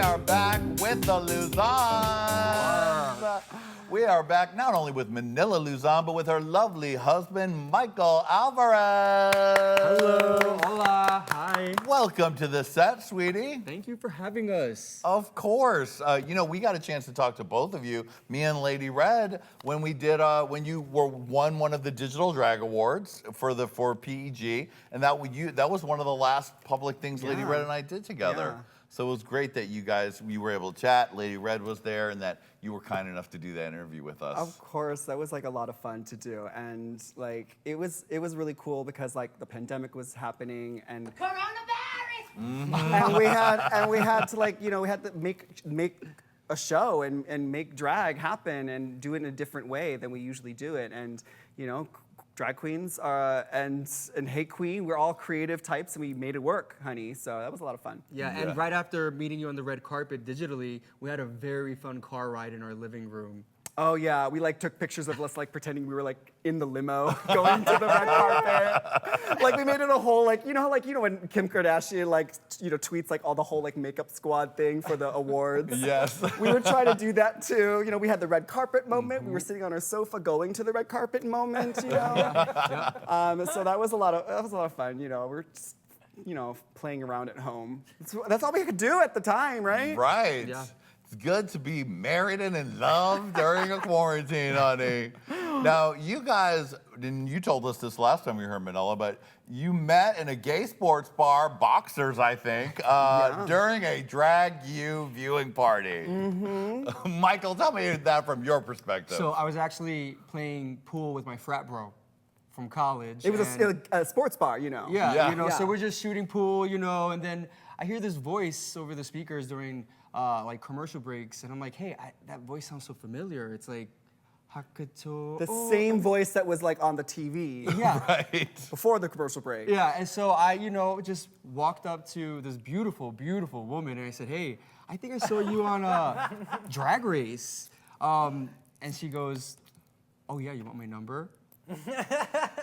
are back with the Luzon. We are back not only with Manila Luzon, but with her lovely husband, Michael Alvarez. Hello, hola, hi. Welcome to the set, sweetie. Thank you for having us. Of course. You know, we got a chance to talk to both of you, me and Lady Red, when we did, when you won one of the Digital Drag Awards for PEG, and that was one of the last public things Lady Red and I did together. Yeah. So it was great that you were able to chat. Lady Red was there, and that you were kind enough to do that interview with us. Of course, that was like a lot of fun to do, and like it was really cool because like the pandemic was happening and Coronavirus! and we had to like we had to make a show and make drag happen and do it in a different way than we usually do it, and drag queens and Hey Qween, we're all creative types and we made it work, honey. So that was a lot of fun. Yeah, and right after meeting you on the red carpet digitally, we had a very fun car ride in our living room. Oh yeah, we like took pictures of us like pretending we were like in the limo going to the red carpet. Like we made it a whole like when Kim Kardashian tweets like all the whole like makeup squad thing for the awards. Yes. We were trying to do that too. We had the red carpet moment. We were sitting on our sofa going to the red carpet moment. So that was a lot of fun. We're just playing around at home. That's all we could do at the time, right? Right. Yeah. It's good to be married and in love during a quarantine, honey. Now, you guys, and you told us this last time we were here in Manila, but you met in a gay sports bar, Boxers, I think, during a Drag U viewing party. Mm-hmm. Michael, tell me that from your perspective. So I was actually playing pool with my frat bro from college. It was a sports bar, Yeah, Yeah. so we're just shooting pool, and then I hear this voice over the speakers during like commercial breaks, and I'm like, hey, that voice sounds so familiar. It's like, Hakuto. The same voice that was like on the TV. Yeah. Right. Before the commercial break. Yeah, and so I, just walked up to this beautiful, beautiful woman, and I said, hey, I think I saw you on Drag Race. And she goes, oh yeah, you want my number?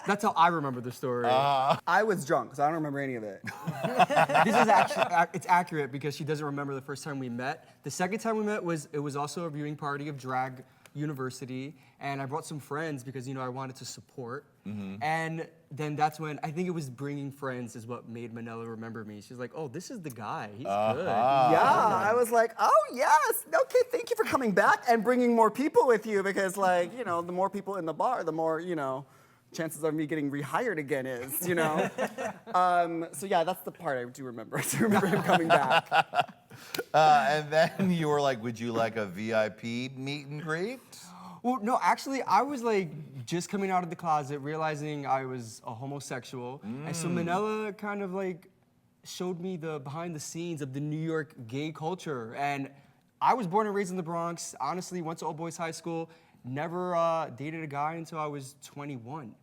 That's how I remember the story. I was drunk, so I don't remember any of it. This is actually, it's accurate because she doesn't remember the first time we met. The second time we met it was also a viewing party of Drag University, and I brought some friends because, I wanted to support. Mm-hmm. And then that's when, I think it was bringing friends is what made Manila remember me. She's like, oh, this is the guy, he's good. Yeah, I was like, oh yes, okay, thank you for coming back and bringing more people with you because the more people in the bar, the more, chances of me getting rehired again is, So yeah, that's the part I do remember. I do remember him coming back. And then you were like, would you like a VIP meet and greet? Well, no, actually, I was like just coming out of the closet, realizing I was a homosexual. And so Manila kind of like showed me the behind the scenes of the New York gay culture. And I was born and raised in the Bronx, honestly, went to all boys high school, never dated a guy until I was 21.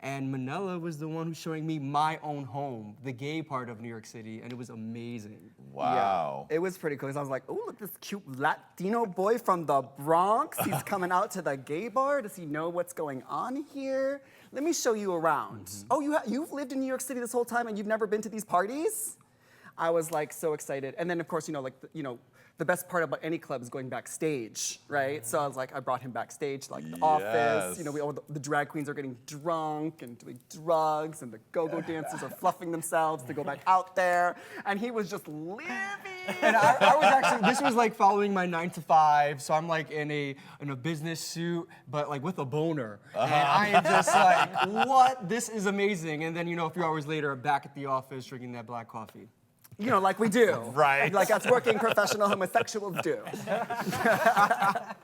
And Manila was the one who's showing me my own home, the gay part of New York City, and it was amazing. Wow. Yeah, it was pretty cool because I was like, oh, look, this cute Latino boy from the Bronx. He's coming out to the gay bar. Does he know what's going on here? Let me show you around. Mm-hmm. Oh, you've lived in New York City this whole time and you've never been to these parties? I was like so excited. And then of course, the best part about any club is going backstage, right? So I was like, I brought him backstage to like the office. All the drag queens are getting drunk and doing drugs, and the go-go dancers are fluffing themselves to go back out there. And he was just living. And I was actually, this was like following my 9 to 5, so I'm like in a business suit, but like with a boner. And I am just like, what? This is amazing. And then, a few hours later, I'm back at the office drinking that black coffee. Like we do. Right. Like us working professional homosexuals do.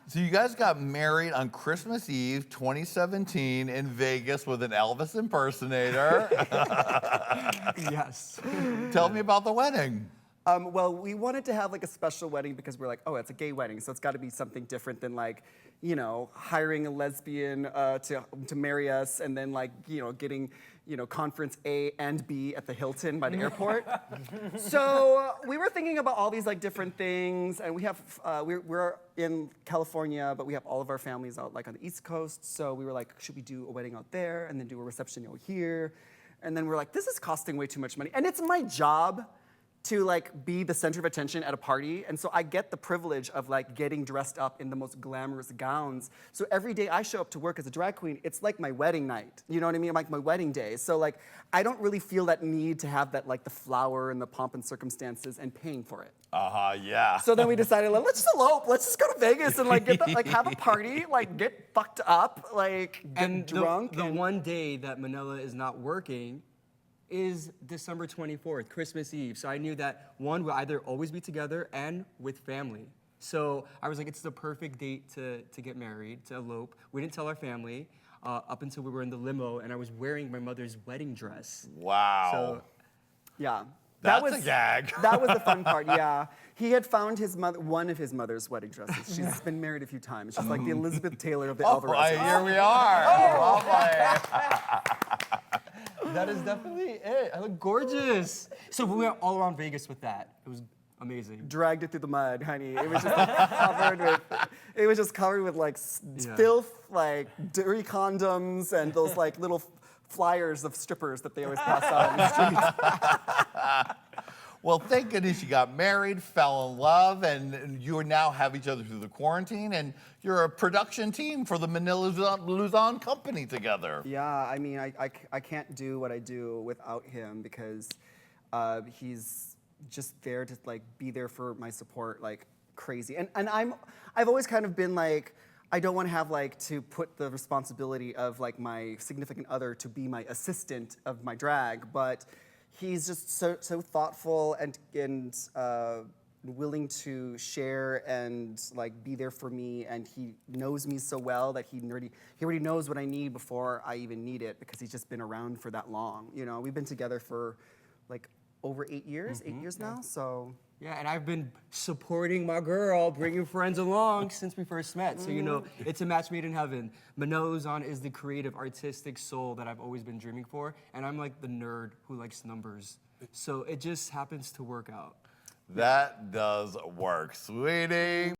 So you guys got married on Christmas Eve 2017 in Vegas with an Elvis impersonator. Yes. Tell me about the wedding. Well, we wanted to have like a special wedding because we're like, oh, it's a gay wedding, so it's got to be something different than like, hiring a lesbian to marry us and then like, getting, conference A and B at the Hilton by the airport. So we were thinking about all these like different things, and we have we're in California, but we have all of our families out like on the East Coast. So we were like, should we do a wedding out there and then do a reception here? And then we're like, this is costing way too much money, and it's my job to like be the center of attention at a party, and so I get the privilege of like getting dressed up in the most glamorous gowns. So every day I show up to work as a drag queen, it's like my wedding night. You know what I mean? Like my wedding day. So like I don't really feel that need to have that like the flower and the pomp and circumstances and paying for it. Yeah. So then we decided, like, let's just elope. Let's just go to Vegas and like like have a party, like get fucked up, like get And drunk. the one day that Manila is not working is December 24th, Christmas Eve. So I knew that one, we'll either always be together and with family. So I was like, it's the perfect date to get married, to elope. We didn't tell our family up until we were in the limo, and I was wearing my mother's wedding dress. Wow. So Yeah. That's a gag. That was the fun part, yeah. He had found his mother, one of his mother's wedding dresses. She's been married a few times. She's like the Elizabeth Taylor of the Alvarez. Here we are. Oh, that is definitely it. I look gorgeous. So we went all around Vegas with that. It was amazing. Dragged it through the mud, honey. It was just covered with like filth, like dirty condoms, and those like little flyers of strippers that they always pass out on the street. Well, thank goodness you got married, fell in love, and you now have each other through the quarantine, and you're a production team for the Manila Luzon company together. Yeah, I mean, I can't do what I do without him because he's just there to like be there for my support like crazy. And I've always kind of been like, I don't want to have like to put the responsibility of like my significant other to be my assistant of my drag, but he's just so thoughtful and willing to share and like be there for me, and he knows me so well that he already knows what I need before I even need it because he's just been around for that long. You know, we've been together for like over 8 years, 8 years now, so. Yeah, and I've been supporting my girl, bringing friends along since we first met. So, you know, it's a match made in heaven. Manila Luzon is the creative, artistic soul that I've always been dreaming for, and I'm like the nerd who likes numbers. So it just happens to work out. That does work, sweetie.